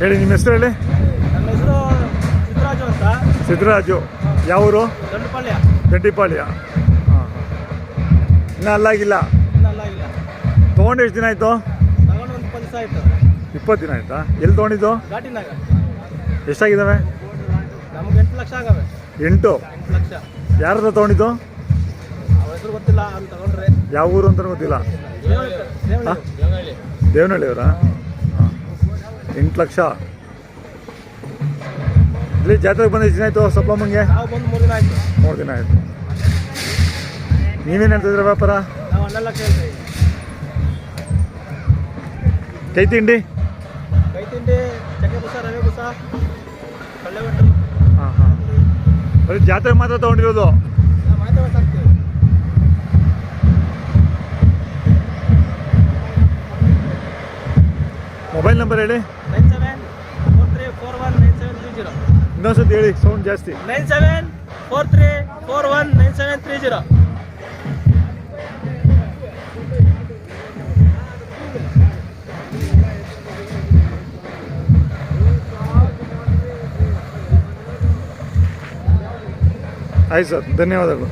ಹೇಳಿ, ನಿಮ್ಮ ಹೆಸರು ಹೇಳಿ. ನನ್ನ ಹೆಸರು ಸಿದ್ದರಾಜು ಅಂತ. ಸಿದ್ದರಾಜು. ಯಾವ ಊರು? ದೊಡ್ಡಪಾಳ್ಯ. ದೊಡ್ಡಿಪಾಳ್ಯ. ಹಾಂ. ಇನ್ನೂ ಅಲ್ಲಾಗಿಲ್ಲ? ಇನ್ನೂ ಅಲ್ಲಾಗಿಲ್ಲ. ತೊಗೊಂಡು ಎಷ್ಟು ದಿನ ಆಯಿತು? ತಗೊಂಡು ಒಂದು 20 ದಿವಸ ಆಯಿತು. 20 ದಿನ ಆಯಿತಾ? ಎಲ್ಲಿ ತೊಗೊಂಡಿದ್ದು? ಘಾಟಿನಾಗ. ಎಷ್ಟಾಗಿದ್ದಾವೆ? ನಮ್ಗೆ 8 ಲಕ್ಷ ಆಗವೆ. 8 ಲಕ್ಷ. ಯಾರದ ತೊಗೊಂಡಿದ್ದು? ಅವ್ರ ಹೆಸರು ಗೊತ್ತಿಲ್ಲ, ಅಲ್ಲಿ ತಗೊಂಡ್ರೆ. ಯಾವ ಊರು ಅಂತಲೂ ಗೊತ್ತಿಲ್ಲ. ದೇವನಹಳ್ಳಿಯವರಾ? ಹಾಂ. 8 ಲಕ್ಷ. ಇಲ್ಲಿ ಜಾತ್ರೆಗೆ ಬಂದು ಎಷ್ಟು ದಿನ ಆಯಿತು ಸಪ್ಲಮ್ಮಂಗೆ? ನಾವು ಬಂದು 3 ದಿನ ಆಯಿತು. 3 ದಿನ ಆಯಿತು. ನೀವೇನು ಹೇಳ್ತಿದ್ರೆ ವ್ಯಾಪಾರ? ನಾವು 12 ಲಕ್ಷ ಹೇಳ್ತೀವಿ. ಕೈ ತಿಂಡಿ? ಕೈ ತಿಂಡಿ ಚಕ್ಕೆ ಬುಸ, ರವೆ ಬುಸ, ಕಳ್ಳೆ ಒಟ್ಟು. ಹಾಂ ಹಾಂ. ಬರೀ ಜಾತ್ರೆಗೆ ಮಾತ್ರ ತೊಗೊಂಡಿರೋದು? ನಾವು ಮಾತಾಡ ಸಾಕ್ತೀವಿ. ಮೊಬೈಲ್ ನಂಬರ್ ಹೇಳಿ. 9743419730. ಇನ್ನೊಂದ್ಸತಿ ಹೇಳಿ, ಸೌಂಡ್ ಜಾಸ್ತಿ. 9743419730. ಆಯ್ತು ಸರ್, ಧನ್ಯವಾದಗಳು.